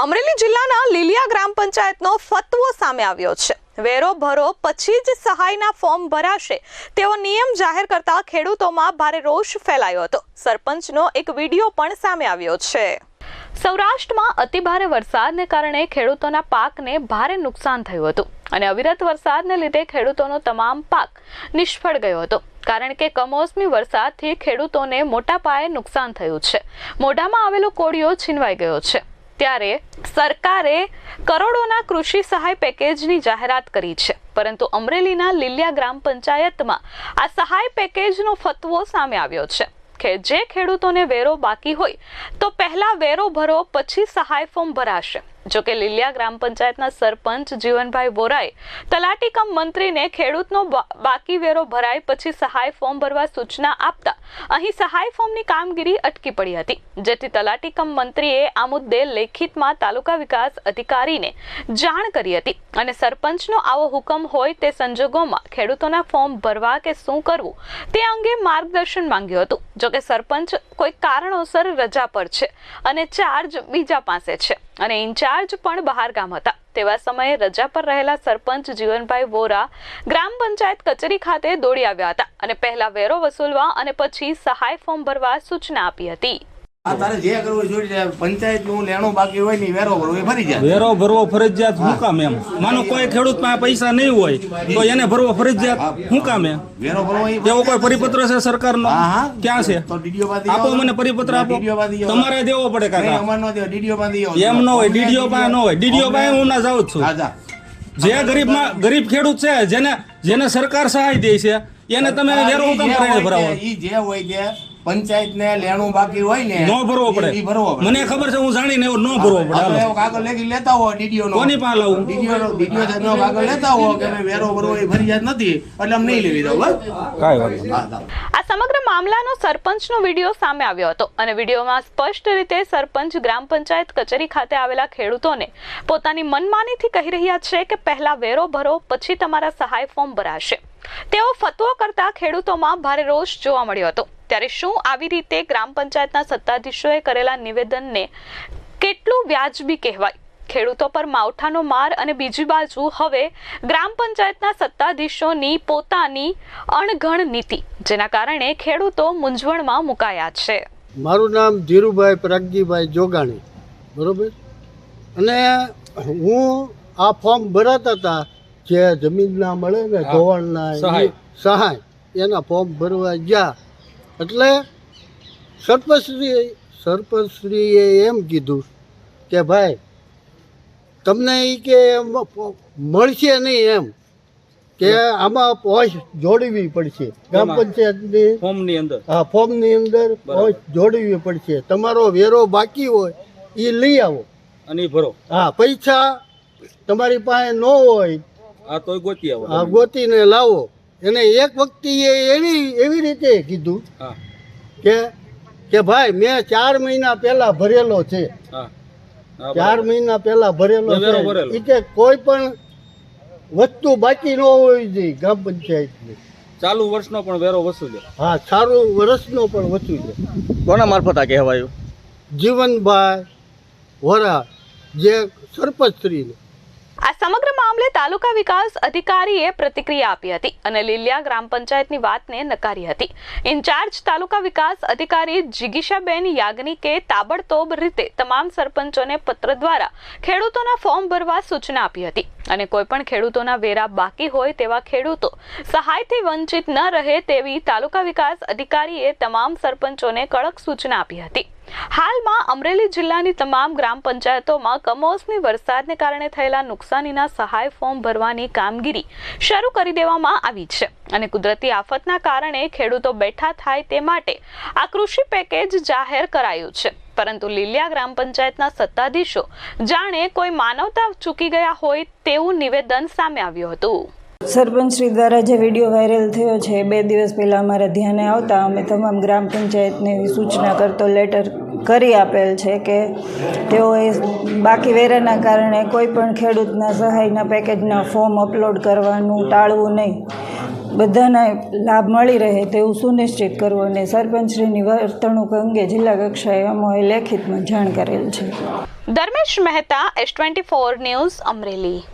અમરેલી જિલ્લાના લીલિયા ગ્રામ પંચાયતનો ફતવો સામે આવ્યો છે। વેરો ભરો પછી જ સહાયના ફોર્મ ભરાશે તેવો નિયમ જાહેર કરતા ખેડૂતોમાં ભારે રોષ ફેલાયો હતો। સરપંચનો એક વિડીયો પણ સામે આવ્યો છે। સૌરાષ્ટ્રમાં અતિભારે વરસાદને કારણે ખેડૂતોના પાકને ભારે નુકસાન થયું હતું અને અવિરત વરસાદને લીધે ખેડૂતોનો તમામ પાક નિષ્ફળ ગયો હતો। કારણ કે કમોસમી વરસાદથી ખેડૂતોને મોટા પાયે નુકસાન થયું છે। મોઢામાં આવેલો કોળિયો છીનવાઈ ગયો છે। ત્યારે સરકારે કરોડોના કૃષિ સહાય પેકેજની જાહેરાત કરી છે, પરંતુ અમરેલીના લીલિયા ગ્રામ પંચાયતમાં આ સહાય પેકેજનો ફતવો સામે આવ્યો છે કે જે ખેડૂતોને વેરો બાકી હોય તો પહેલા વેરો ભરો પછી સહાય ફોર્મ ભરાશે। જો કે લીલિયા ગ્રામ પંચાયતના સરપંચ જીવનભાઈ વોરાએ તલાટી કમ મંત્રીને ખેડૂતનો બાકી વેરો ભરાય પછી સહાય ફોર્મ ભરવા સૂચના આપતા અહીં સહાય ફોર્મની કામગીરી અટકી પડી હતી, જેથી તલાટી કમ મંત્રીએ આ મુદ્દે લેખિતમાં તાલુકા વિકાસ અધિકારીને જાણ કરી હતી અને સરપંચનો આવો હુકમ હોય તે સંજોગોમાં ખેડૂતોના ફોર્મ ભરવા કે શું કરવું તે અંગે માર્ગદર્શન માંગ્યું હતું। જો કે સરપંચ કોઈ કારણોસર રજા પર છે અને ચાર્જ બીજા પાસે છે અને ઇન્ચાર્જ પણ બહાર ગામ હતા। તેવા સમયે રજા પર રહેલા સરપંચ જીવનભાઈ વોરા ગ્રામ પંચાયત કચેરી ખાતે દોડી આવ્યા હતા અને પહેલા વેરો વસૂલવા અને પછી સહાય ફોર્મ ભરવા સૂચના આપી હતી। તારે જે કરવું જોઈએ પંચાયતનું લેણું બાકી હોય ને વેરો ભરવો એ ભરી જાય। વેરો ભરવો ફરજિયાત શું કામ એમ? માનો કોઈ ખેડૂત પાસે પૈસા નહીં હોય તો એને ભરવો ફરજિયાત શું કામ એમ? વેરો ભરવો એવો કોઈ પરિપત્ર છે સરકારનો? ક્યાં છે? તો ડીડીઓ પાસે આપો, મને પરિપત્ર આપો। તમારે દેવો પડે કાકા। અમારનો દે ડીડીઓ પાસે એમ ન હોય, ડીડીઓ પાસે ન હોય। ડીડીઓ પાસે હું ના જાઉં છું। જે ગરીબ ખેડૂત છે જેને સરકાર સહાય દે છે એને તમે વેરો કામ કરીને ભરાવો? ઈ જે હોય તે પંચાયતને લેણું બાકી હોય ને નો ભરવો પડે। મને ખબર છે, હું જાણીને એવો નો ભરવો પડે। એવો કાગળ લખી લેતા હો ડીડીઓ નો। કોની પાસે લાવું? ડીડીઓ નો કાગળ લેતા હો કે વેરો ભરવો એ ફરજિયાત નથી એટલે અમે નહીં લેવી દઉં। કાઈ વાત નહીં। આ સમગ્ર મામલાનો સરપંચનો વિડીયો સામે આવ્યો હતો અને વિડીયોમાં સ્પષ્ટ રીતે સરપંચ ગ્રામ પંચાયત કચેરી ખાતે આવેલા ખેડૂતોને પોતાની મનમાનીથી કહી રહ્યા છે કે પહેલા વેરો ભરો પછી તમારા સહાય ફોર્મ ભરાશે। તેઓ ફતવો કરતા ખેડૂતોમાં ભારે રોષ જોવા મળ્યો હતો। ત્યારે શું આવી રીતે ગ્રામ પંચાયતના સત્તાધીશોએ કરેલા નિવેદનને કેટલું વ્યાજબી કહેવાય? ખેડૂતો પર માવઠાનો માર અને બીજી બાજુ હવે ગ્રામ પંચાયતના સત્તાધીશોની પોતાની અણઘડ નીતિ, જેના કારણે ખેડૂતો મૂંઝવણમાં મુકાયા છે। મારું નામ ધીરુભાઈ પ્રગજીભાઈ જોગાણી, બરોબર। અને હું આ ફોર્મ ભરાતા હતા જે જમીનના મળે ને ધોવાણના સહાય એના ફોર્મ ભરવા ગયા એટલે સરપંચશ્રીએ એમ કીધું કે ભાઈ તમને એ કે મળશે નહીં, એમ કે આમાં પોસ્ટ જોડવી પડશે ગ્રામ પંચાયતની ફોર્મની અંદર। હા, ફોર્મની અંદર પોસ્ટ જોડવી પડશે। તમારો વેરો બાકી હોય એ લઈ આવો અને ભરો। હા, પૈસા તમારી પાસે ન હોય આ તો ગોતી આવો, આ ગોતીને લાવો। એને એક વખતે એવી રીતે કીધું કે ભાઈ મેં 4 મહિના પહેલા ભરેલો છે, 4 મહિના પહેલા ભરેલો છે, કે કોઈ પણ વસ્તુ બાકી ન હોવી જોઈએ ગ્રામ પંચાયતની। ચાલુ વર્ષનો પણ વેરો વસૂલે? હા, ચાલુ વર્ષનો પણ વસૂલે। કોના મારફત આ કહેવાયું? જીવનભાઈ વોરા, જે સરપંચશ્રીને। આ સમગ્ર મામલે તાલુકા વિકાસ અધિકારીએ પ્રતિક્રિયા આપી હતી અને લીલિયા ગ્રામ પંચાયતની વાતને નકારી હતી। ઇન્ચાર્જ તાલુકા વિકાસ અધિકારી જિગીશાબેન યાજ્ઞિકે તાબડતોબ રીતે તમામ સરપંચોને પત્ર દ્વારા ખેડૂતોના ફોર્મ ભરવા સૂચના આપી હતી અને કોઈ પણ ખેડૂતોના વેરા બાકી હોય તેવા ખેડૂતો સહાયથી વંચિત ન રહે તેવી તાલુકા વિકાસ અધિકારીએ તમામ સરપંચોને કડક સૂચના આપી હતી। હાલમાં અમરેલી જિલ્લાની તમામ ગ્રામ પંચાયતોમાં કમોસમી વરસાદને કારણે થયેલા નુકસાનીના સહાય ફોર્મ ભરવાની કામગીરી શરૂ કરી દેવામાં આવી છે અને કુદરતી આફતના કારણે ખેડૂતો બેઠા થાય તે માટે આ કૃષિ પેકેજ જાહેર કરાયું છે, પરંતુ લીલિયા ગ્રામ પંચાયતના સત્તાધીશો જાણે કોઈ માનવતા ચૂકી ગયા હોય તેવું નિવેદન સામે આવ્યું હતું। સરપંચશ્રી દ્વારા જે વિડીયો વાયરલ થયો છે 2 દિવસ પહેલાં અમારા ધ્યાને આવતા અમે તમામ ગ્રામ પંચાયતને એવી સૂચના કરતો લેટર કરી આપેલ છે કે તેઓએ બાકી વેરાના કારણે કોઈ પણ ખેડૂતના સહાયના પેકેજના ફોર્મ અપલોડ કરવાનું ટાળવું નહીં। બધાને લાભ મળી રહે તેવું સુનિશ્ચિત કરવું અને સરપંચશ્રીની વર્તણૂક અંગે જિલ્લા કક્ષાએ અમોએ લેખિતમાં જાણ કરેલ છે. Dharmesh Mehta, S24 news, Amreli.